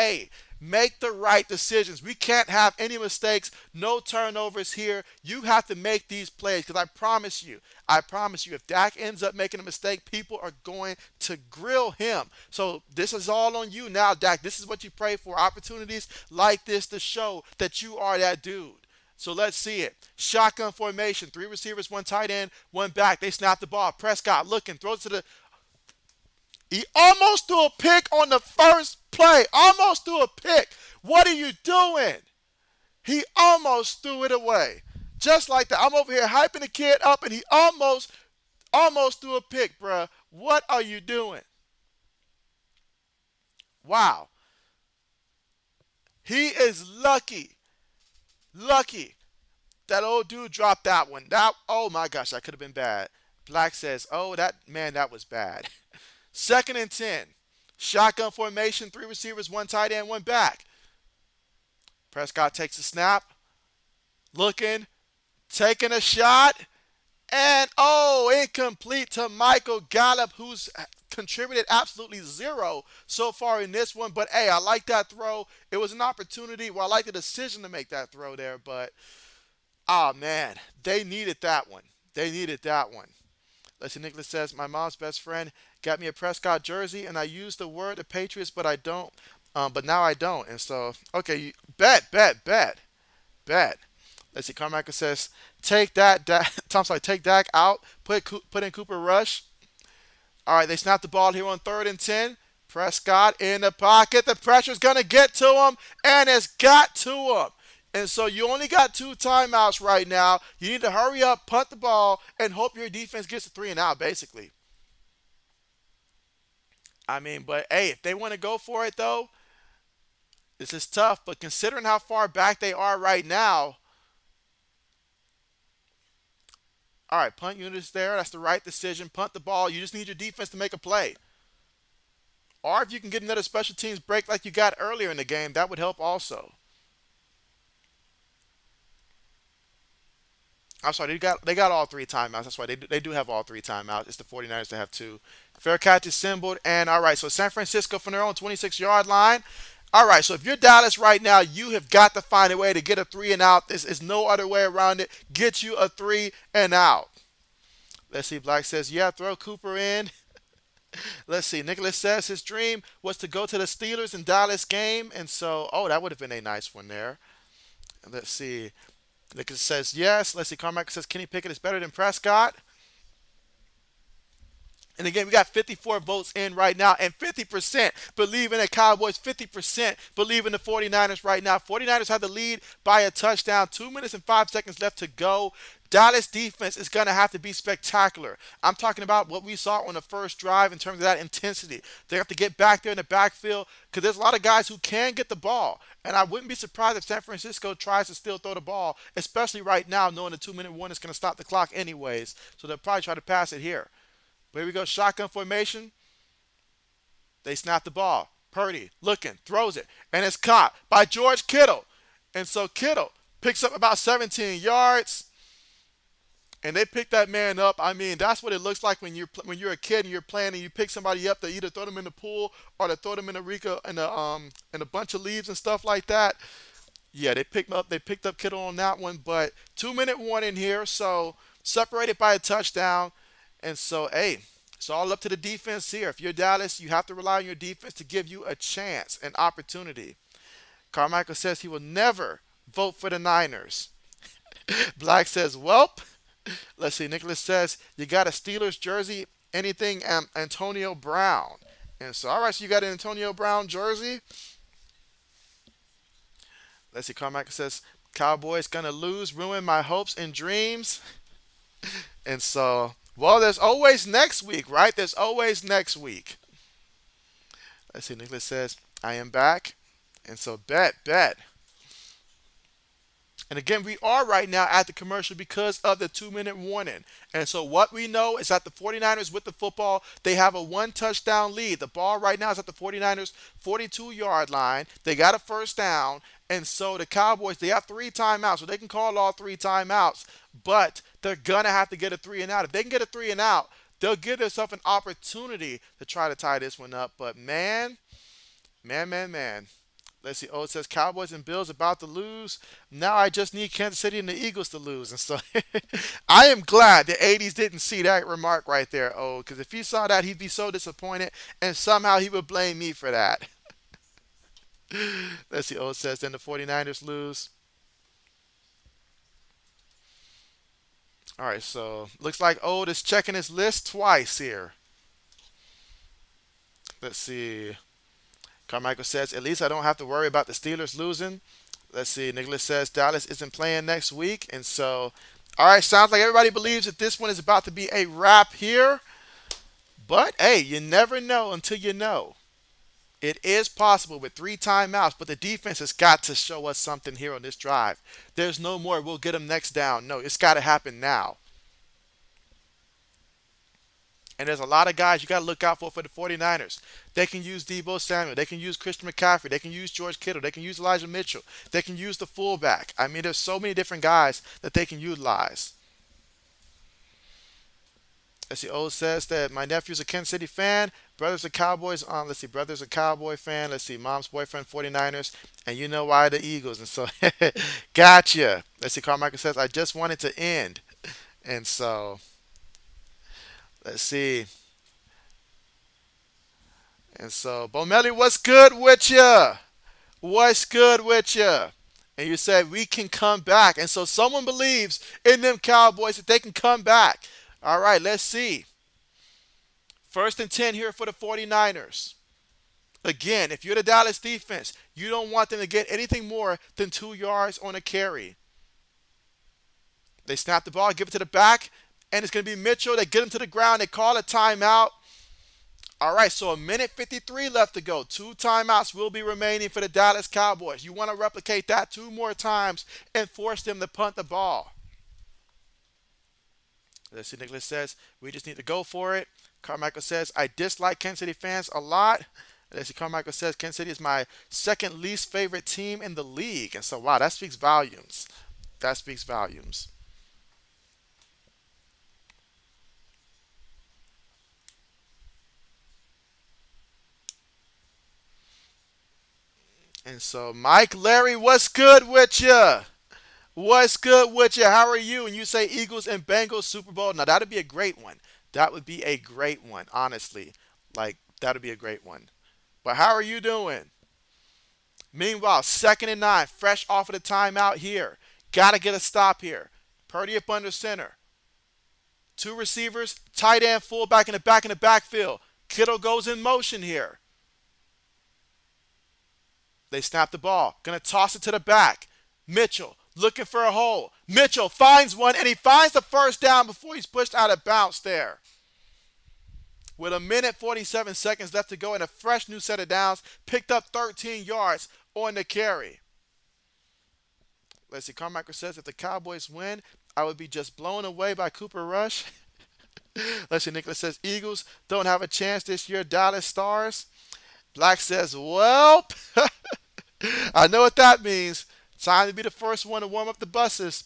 A: make the right decisions. We can't have any mistakes, no turnovers here. You have to make these plays because I promise you, if Dak ends up making a mistake, people are going to grill him. So this is all on you now, Dak. This is what you pray for, opportunities like this to show that you are that dude. So let's see it. Shotgun formation, 3 receivers, 1 tight end, 1 back. They snap the ball. Prescott looking, throws to the. He almost threw a pick on the first play. Almost threw a pick. What are you doing? He almost threw it away. Just like that. I'm over here hyping the kid up, and he almost threw a pick, bruh. What are you doing? Wow. He is lucky that old dude dropped that one. Oh my gosh, that could have been bad. Black says, oh, that was bad. 2nd and 10. Shotgun formation, 3 receivers, 1 tight end, 1 back. Prescott takes a snap. Looking. Taking a shot. And, incomplete to Michael Gallup, who's contributed absolutely 0 so far in this one. But, I like that throw. It was an opportunity. Well, I like the decision to make that throw there. But, man, they needed that one. They needed that one. Let's see, Nicholas says, my mom's best friend got me a Prescott jersey, and I used the word the Patriots, but I don't. But now I don't. And so, okay, bet. Let's see, Carmichael says, take that, Tom's like, take Dak out, put in Cooper Rush. All right, they snap the ball here on 3rd and 10. Prescott in the pocket. The pressure's going to get to him, and it's got to him. And so you only got 2 timeouts right now. You need to hurry up, punt the ball, and hope your defense gets a 3 and out, basically. I mean, but if they want to go for it, though, this is tough. But considering how far back they are right now, all right, punt units there. That's the right decision. Punt the ball. You just need your defense to make a play. Or if you can get another special teams break like you got earlier in the game, that would help also. I'm sorry, they got all three timeouts. That's why they do have all three timeouts. It's the 49ers that have two. Fair catch is assembled. And all right, so San Francisco from their own 26-yard line. All right, so if you're Dallas right now, you have got to find a way to get a three and out. This is no other way around it. Get you a three and out. Let's see. Black says, yeah, throw Cooper in. Let's see. Nicholas says his dream was to go to the Steelers and Dallas game. And so, oh, that would have been a nice one there. Let's see. Nicholas says yes. Let's see. Carmack says Kenny Pickett is better than Prescott. And again, we got 54 votes in right now, and 50% believe in the Cowboys, 50% believe in the 49ers right now. 49ers have the lead by a touchdown, 2 minutes and 5 seconds left to go. Dallas defense is going to have to be spectacular. I'm talking about what we saw on the first drive in terms of that intensity. They have to get back there in the backfield because there's a lot of guys who can get the ball. And I wouldn't be surprised if San Francisco tries to still throw the ball, especially right now, knowing the 2-minute warning is going to stop the clock anyways. So they'll probably try to pass it here. But here we go, shotgun formation. They snap the ball. Purdy looking, throws it, and it's caught by George Kittle. And so Kittle picks up about 17 yards, and they pick that man up. I mean, that's what it looks like when you're a kid and you're playing and you pick somebody up to either throw them in the pool or to throw them in a bunch of leaves and stuff like that. Yeah, they picked up Kittle on that one, but 2-minute warning here, so separated by a touchdown. And so, hey, it's all up to the defense here. If you're Dallas, you have to rely on your defense to give you a chance, an opportunity. Carmichael says he will never vote for the Niners. Black says, welp. Let's see. Nicholas says, you got a Steelers jersey, anything Antonio Brown. And so, all right, so you got an Antonio Brown jersey. Let's see. Carmichael says, Cowboys gonna lose, ruin my hopes and dreams. And so, well, there's always next week, right? There's always next week. Let's see. Nicholas says, I am back. And so, bet. And again, we are right now at the commercial because of the 2-minute warning. And so what we know is that the 49ers with the football, they have a one touchdown lead. The ball right now is at the 49ers 42-yard line. They got a first down. And so the Cowboys, they have three timeouts. So they can call all three timeouts. But they're going to have to get a three and out. If they can get a three and out, they'll give themselves an opportunity to try to tie this one up. But man. Let's see. Oh, it says Cowboys and Bills about to lose. Now I just need Kansas City and the Eagles to lose. And so I am glad the 80s didn't see that remark right there. Oh, because if he saw that, he'd be so disappointed. And somehow he would blame me for that. Let's see. Oh, it says then the 49ers lose. All right. So looks like Old is checking his list twice here. Let's see. Carmichael says, at least I don't have to worry about the Steelers losing. Let's see. Nicholas says Dallas isn't playing next week. And so, all right, sounds like everybody believes that this one is about to be a wrap here. But, hey, you never know until you know. It is possible with three timeouts, but the defense has got to show us something here on this drive. There's no more, we'll get them next down. No, it's got to happen now. And there's a lot of guys you got to look out for the 49ers. They can use Deebo Samuel. They can use Christian McCaffrey. They can use George Kittle. They can use Elijah Mitchell. They can use the fullback. I mean, there's so many different guys that they can utilize. Let's see. Old says that my nephew's a Kansas City fan. Brother's a Cowboys. Let's see. Brother's a Cowboy fan. Let's see. Mom's boyfriend, 49ers. And you know why the Eagles. And so, gotcha. Let's see. Carmichael says, I just want it to end. And so, let's see. And so, Bomelli, what's good with you? What's good with you? And you said we can come back. And so someone believes in them Cowboys that they can come back. All right, let's see. First and 10 here for the 49ers. Again, if you're the Dallas defense, you don't want them to get anything more than 2 yards on a carry. They snap the ball, give it to the back, and it's going to be Mitchell. They get him to the ground. They call a timeout. All right, so a minute 53 left to go. Two timeouts will be remaining for the Dallas Cowboys. You want to replicate that two more times and force them to punt the ball. Let's see, Nicholas says, we just need to go for it. Carmichael says, I dislike Kansas City fans a lot. As Carmichael says, Kansas City is my second least favorite team in the league. And so, wow, that speaks volumes. That speaks volumes. And so, Mike Larry, what's good with you? What's good with you? How are you? And you say Eagles and Bengals Super Bowl. Now, that'd be a great one. That would be a great one, honestly. Like, that'd be a great one. But how are you doing? Meanwhile, second and nine, fresh off of the timeout here. Got to get a stop here. Purdy up under center. Two receivers, tight end, fullback in the backfield. Kittle goes in motion here. They snap the ball. Gonna toss it to the back. Mitchell looking for a hole. Mitchell finds one and he finds the first down before he's pushed out of bounds there. With a minute 47 seconds left to go and a fresh new set of downs, picked up 13 yards on the carry. Let's see, Carmichael says if the Cowboys win, I would be just blown away by Cooper Rush. Let's see, Nicholas says Eagles don't have a chance this year, Dallas Stars. Black says, well, I know what that means. Time to be the first one to warm up the buses.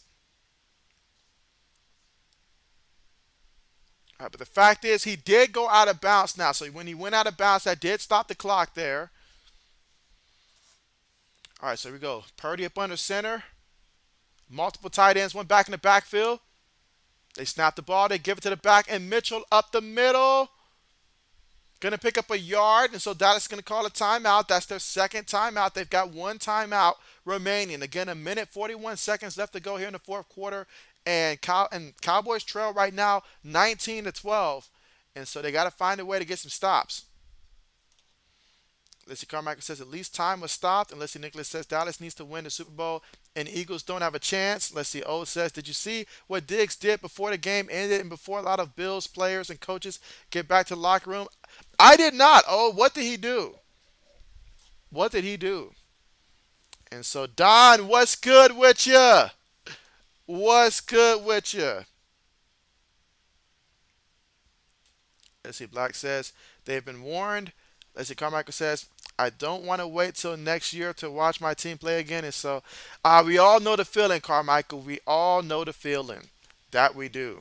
A: All right, but the fact is, he did go out of bounds now. So when he went out of bounds, that did stop the clock there. All right, so here we go. Purdy up under center. Multiple tight ends, one back in the backfield. They snap the ball, they give it to the back, and Mitchell up the middle. Gonna pick up a yard, and so Dallas is gonna call a timeout. That's their second timeout. They've got one timeout remaining. Again, a minute 41 seconds left to go here in the fourth quarter, and Cowboys trail right now 19-12, and so they got to find a way to get some stops. Let's see, Carmichael says at least time was stopped. And let's see, Nicholas says Dallas needs to win the Super Bowl and Eagles don't have a chance. Let's see, O says, did you see what Diggs did before the game ended and before a lot of Bills players and coaches get back to the locker room? I did not. Oh, what did he do? What did he do? And so, Don, what's good with you? What's good with you? Let's see, Black says they've been warned. Let's see, Carmichael says, I don't want to wait till next year to watch my team play again. And so we all know the feeling, Carmichael. We all know the feeling. That we do.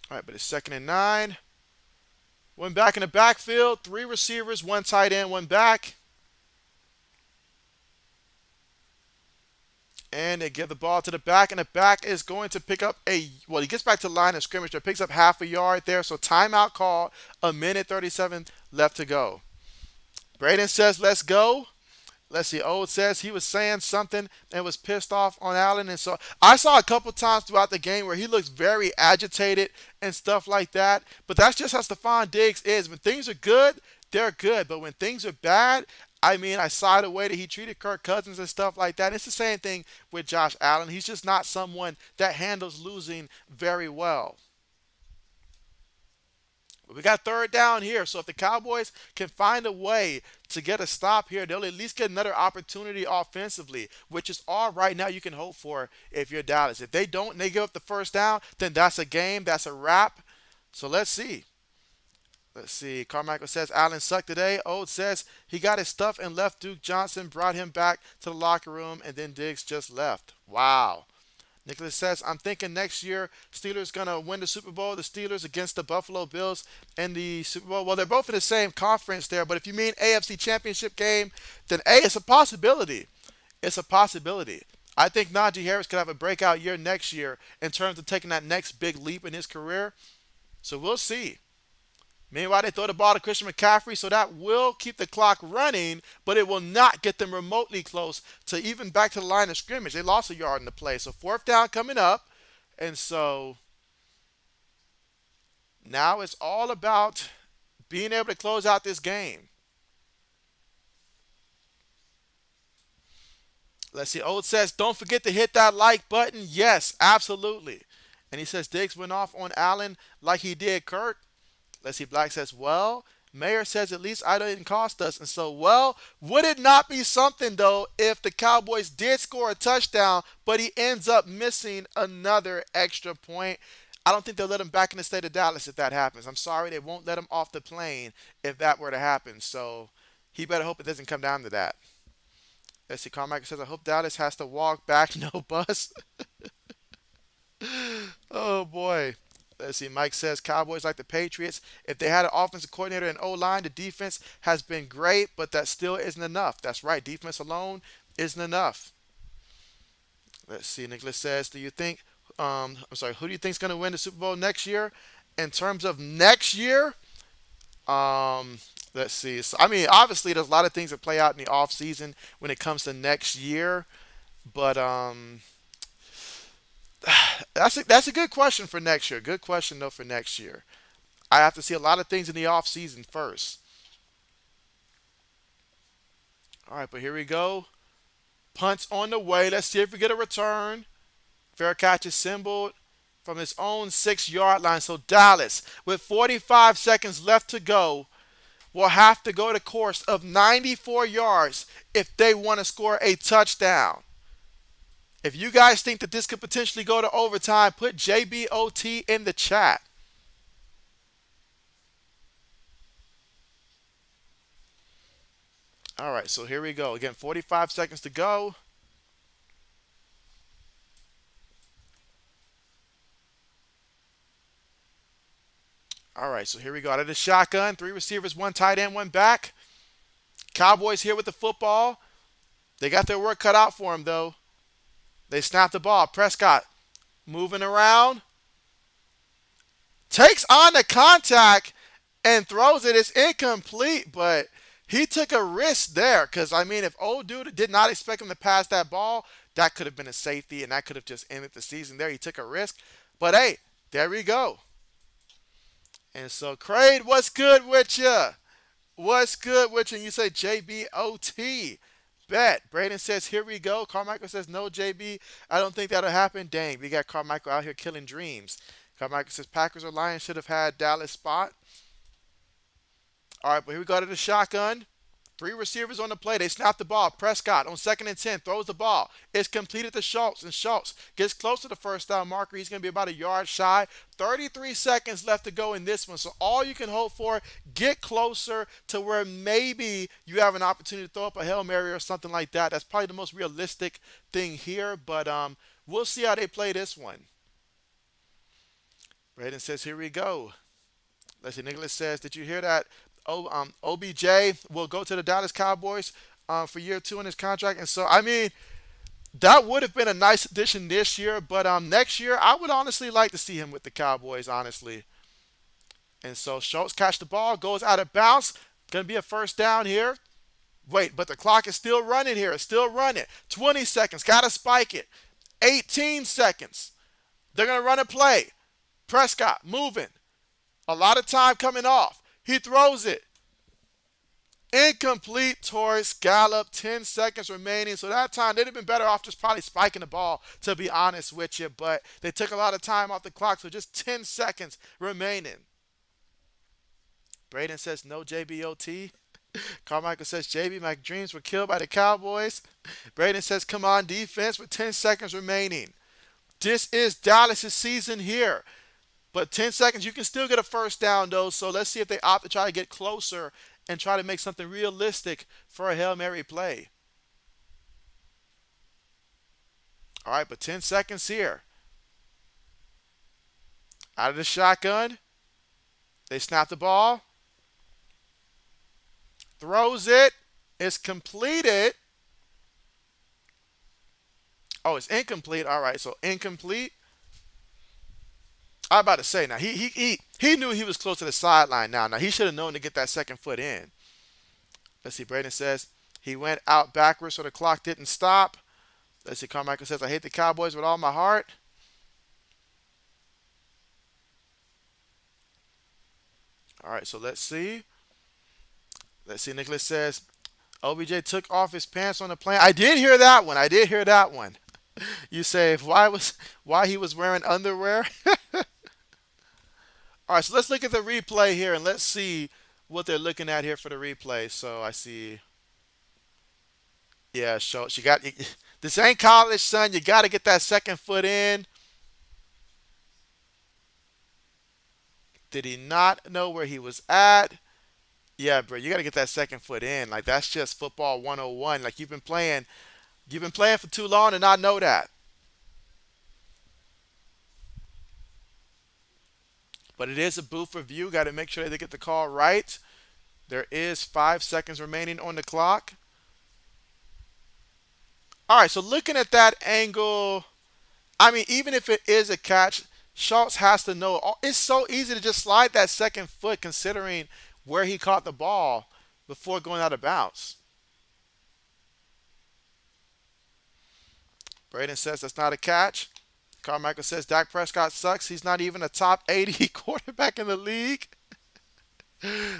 A: All right, but it's second and nine. One back in the backfield. Three receivers, one tight end, one back. And they give the ball to the back, and the back is going to pick up he gets back to the line of scrimmage, but picks up half a yard there. So timeout call, a minute 37 left to go. Braden says, let's go. Let's see, Old says he was saying something and was pissed off on Allen. And so I saw a couple times throughout the game where he looks very agitated and stuff like that. But that's just how Stephon Diggs is. When things are good, they're good. But when things are bad, I mean, I saw the way that he treated Kirk Cousins and stuff like that. It's the same thing with Josh Allen. He's just not someone that handles losing very well. But we got third down here. So if the Cowboys can find a way to get a stop here, they'll at least get another opportunity offensively, which is all right now you can hope for if you're Dallas. If they don't and they give up the first down, then that's a game. That's a wrap. So let's see. Let's see. Carmichael says Allen sucked today. Ode says he got his stuff and left. Duke Johnson brought him back to the locker room, and then Diggs just left. Wow. Nicholas says, I'm thinking next year Steelers going to win the Super Bowl. The Steelers against the Buffalo Bills in the Super Bowl. Well, they're both in the same conference there, but if you mean AFC Championship game, then it's a possibility. It's a possibility. I think Najee Harris could have a breakout year next year in terms of taking that next big leap in his career. So we'll see. Meanwhile, they throw the ball to Christian McCaffrey, so that will keep the clock running, but it will not get them remotely close to even back to the line of scrimmage. They lost a yard in the play. So fourth down coming up, and so now it's all about being able to close out this game. Let's see. Old says, don't forget to hit that like button. Yes, absolutely. And he says Diggs went off on Allen like he did Kirk. Let's see, Black says, well, Mayor says at least I didn't cost us. And so, well, would it not be something, though, if the Cowboys did score a touchdown, but he ends up missing another extra point? I don't think they'll let him back in the state of Dallas if that happens. I'm sorry, they won't let him off the plane if that were to happen. So he better hope it doesn't come down to that. Let's see. Carmichael says, I hope Dallas has to walk back, no bus. Oh boy. Let's see. Mike says Cowboys like the Patriots. If they had an offensive coordinator and O line, the defense has been great, but that still isn't enough. That's right. Defense alone isn't enough. Let's see. Nicholas says, do you think? I'm sorry. Who do you think is going to win the Super Bowl next year? In terms of next year, um, let's see. So, I mean, obviously, there's a lot of things that play out in the off season when it comes to next year, but that's a good question for next year. Good question though for next year. I have to see a lot of things in the off season first. All right, but here we go. Punts on the way. Let's see if we get a return. Fair catch is symboled from his own 6 yard line. So Dallas, with 45 seconds left to go, will have to go the course of 94 yards if they want to score a touchdown. If you guys think that this could potentially go to overtime, put JBOT in the chat. All right, so here we go. Again, 45 seconds to go. All right, so here we go. Out of the shotgun, three receivers, one tight end, one back. Cowboys here with the football. They got their work cut out for them, though. They snapped the ball. Prescott moving around. Takes on the contact and throws it. It's incomplete, but he took a risk there because, I mean, if old dude did not expect him to pass that ball, that could have been a safety and that could have just ended the season there. He took a risk. But hey, there we go. And so, Craig, what's good with you? What's good with you? And you say JBOT. Bet. Braden says, here we go. Carmichael says, no, JB. I don't think that'll happen. Dang, we got Carmichael out here killing dreams. Carmichael says, Packers or Lions should have had Dallas spot. All right, but here we go to the shotgun. Three receivers on the play. They snap the ball. Prescott on 2nd and 10 throws the ball. It's completed to Schultz, and Schultz gets close to the first down marker. He's going to be about a yard shy. 33 seconds left to go in this one. So all you can hope for, get closer to where maybe you have an opportunity to throw up a Hail Mary or something like that. That's probably the most realistic thing here, but we'll see how they play this one. Braden says, here we go. Let's see. Nicholas says, did you hear that? OBJ will go to the Dallas Cowboys for year 2 in his contract. And so, I mean, that would have been a nice addition this year. But next year, I would honestly like to see him with the Cowboys, honestly. And so, Schultz catch the ball, goes out of bounds. Going to be a first down here. Wait, but the clock is still running here. It's still running. 20 seconds. Got to spike it. 18 seconds. They're going to run a play. Prescott moving. A lot of time coming off. He throws it. Incomplete towards Gallup. 10 seconds remaining. So that time, they'd have been better off just probably spiking the ball, to be honest with you. But they took a lot of time off the clock, so just 10 seconds remaining. Braden says, no JBOT. Carmichael says, JB, my dreams were killed by the Cowboys. Braden says, come on, defense, with 10 seconds remaining. This is Dallas' season here. But 10 seconds, you can still get a first down, though. So let's see if they opt to try to get closer and try to make something realistic for a Hail Mary play. All right, but 10 seconds here. Out of the shotgun. They snap the ball. Throws it. It's completed. Oh, it's incomplete. All right, so incomplete. I'm about to say now he knew he was close to the sideline now. Now he should have known to get that second foot in. Let's see. Braden says he went out backwards so the clock didn't stop. Let's see. Carmichael says I hate the Cowboys with all my heart. All right, so let's see. Let's see. Nicholas says OBJ took off his pants on the plane. I did hear that one. I did hear that one. You say why he was wearing underwear? All right, so let's look at the replay here and let's see what they're looking at here for the replay. So I see, yeah, so she got this ain't college, son. You got to get that second foot in. Did he not know where he was at? Yeah, bro, you got to get that second foot in. Like that's just football 101. Like you've been playing for too long to not know that. But it is a booth review. Got to make sure they get the call right. There is 5 seconds remaining on the clock. All right, so looking at that angle, I mean, even if it is a catch, Schultz has to know. It's so easy to just slide that second foot considering where he caught the ball before going out of bounds. Braden says that's not a catch. Carmichael says Dak Prescott sucks. He's not even a top 80 quarterback in the league.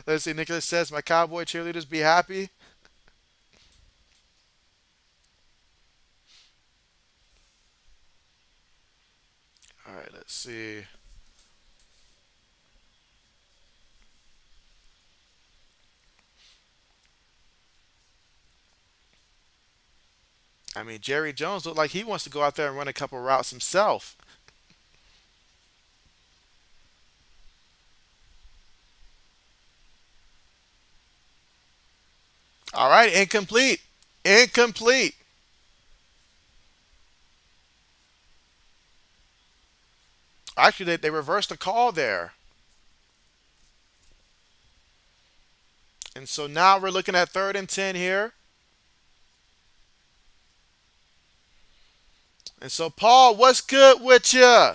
A: Let's see. Nicholas says my Cowboy cheerleaders be happy. All right, let's see. I mean, Jerry Jones looked like he wants to go out there and run a couple routes himself. All right, incomplete. Incomplete. Actually, they reversed the call there. And so now we're looking at 3rd and 10 here. And so, Paul, what's good with you?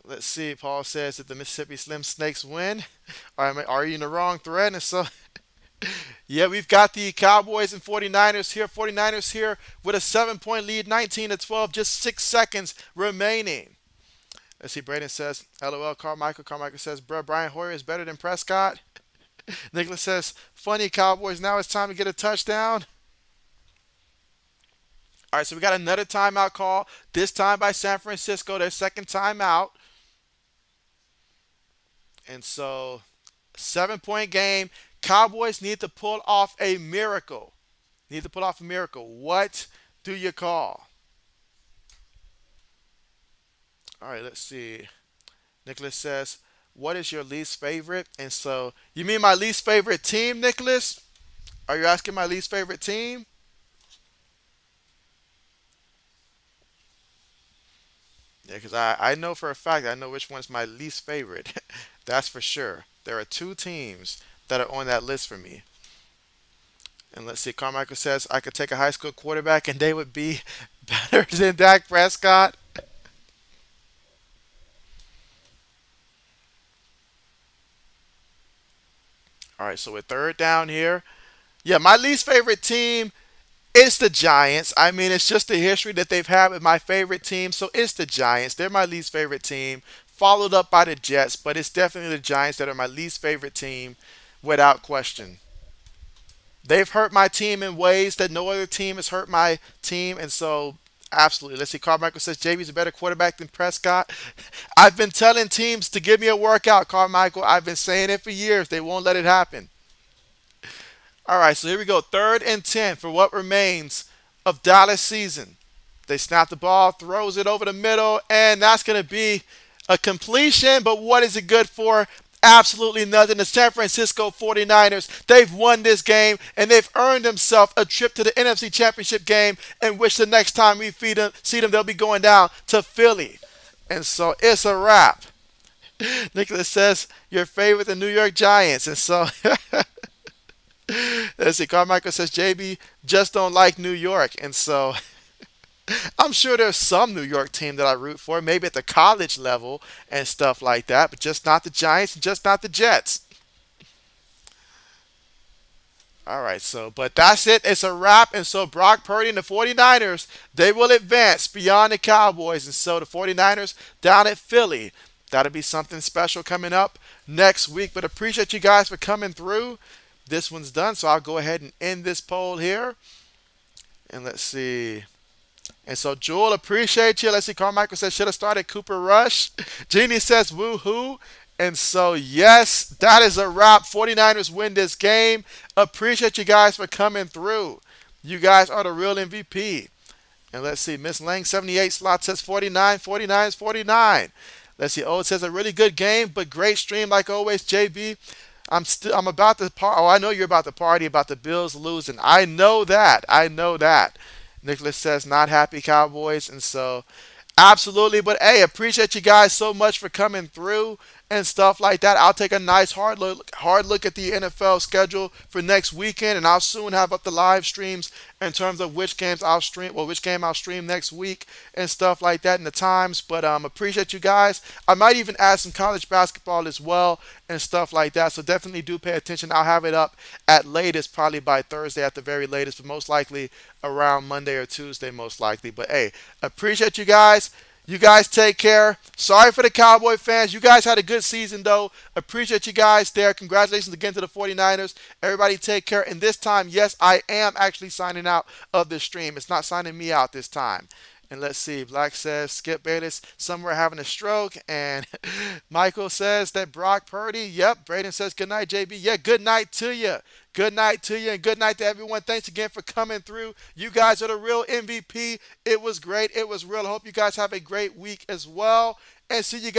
A: Let's see. Paul says that the Mississippi Slim Snakes win. Are you in the wrong thread? And so, yeah, we've got the Cowboys and 49ers here. 49ers here with a 7-point lead, 19-12, just 6 seconds remaining. Let's see. Braden says, LOL, Carmichael. Carmichael says, bruh, Brian Hoyer is better than Prescott. Nicholas says, funny Cowboys. Now it's time to get a touchdown. All right, so we got another timeout call, this time by San Francisco, their second timeout. And so, 7-point game. Cowboys need to pull off a miracle. Need to pull off a miracle. What do you call? All right, let's see. Nicholas says, what is your least favorite? And so, you mean my least favorite team, Nicholas? Are you asking my least favorite team? Yeah, because I know for a fact I know which one's my least favorite. That's for sure. There are two teams that are on that list for me. And let's see, Carmichael says I could take a high school quarterback and they would be better than Dak Prescott. All right, so we're third down here. Yeah, my least favorite team is the Giants. I mean, it's just the history that they've had with my favorite team. So it's the Giants. They're my least favorite team, followed up by the Jets, but it's definitely the Giants that are my least favorite team without question. They've hurt my team in ways that no other team has hurt my team, and so absolutely. Let's see. Carmichael says JB's a better quarterback than Prescott. I've been telling teams to give me a workout, Carmichael. I've been saying it for years. They won't let it happen. All right, so here we go. 3rd and 10 for what remains of Dallas season. They snap the ball, throws it over the middle, and that's going to be a completion. But what is it good for? Absolutely nothing. The San Francisco 49ers, they've won this game, and they've earned themselves a trip to the NFC Championship game, in which the next time we see them, they'll be going down to Philly. And so it's a wrap. Nicholas says, your favorite, the New York Giants. And so let's see. Carmichael says JB just don't like New York, and so I'm sure there's some New York team that I root for, maybe at the college level and stuff like that, but just not the Giants and just not the Jets. All right, so but that's it. It's a wrap, and so Brock Purdy and the 49ers, they will advance beyond the Cowboys, and so the 49ers down at Philly. That'll be something special coming up next week. But appreciate you guys for coming through. This one's done, so I'll go ahead and end this poll here. And let's see. And so, Jewel, appreciate you. Let's see. Carmichael says, should have started Cooper Rush. Jeannie says, woohoo. And so, yes, that is a wrap. 49ers win this game. Appreciate you guys for coming through. You guys are the real MVP. And let's see. Miss Lang, 78 slot says 49. 49 is 49. Let's see. Oh, it says a really good game, but great stream like always, JB. I'm about to Oh, I know you're about to party about the Bills losing. I know that. I know that. Nicholas says not happy Cowboys, and so absolutely. But hey, appreciate you guys so much for coming through and stuff like that. I'll take a nice hard look at the NFL schedule for next weekend, and I'll soon have up the live streams in terms of which games I'll stream, well, which game I'll stream next week and stuff like that, and the times. But appreciate you guys. I might even add some college basketball as well and stuff like that. So definitely do pay attention. I'll have it up at latest, probably by Thursday at the very latest, but most likely around Monday or Tuesday, most likely. But hey, appreciate you guys. You guys take care. Sorry for the Cowboy fans. You guys had a good season, though. Appreciate you guys there. Congratulations again to the 49ers. Everybody take care. And this time, yes, I am actually signing out of this stream. It's not signing me out this time. And let's see. Black says Skip Bayless somewhere having a stroke. And Michael says that Brock Purdy. Yep. Braden says good night, JB. Yeah, good night to you. Good night to you and good night to everyone. Thanks again for coming through. You guys are the real MVP. It was great. It was real. I hope you guys have a great week as well. And see you guys.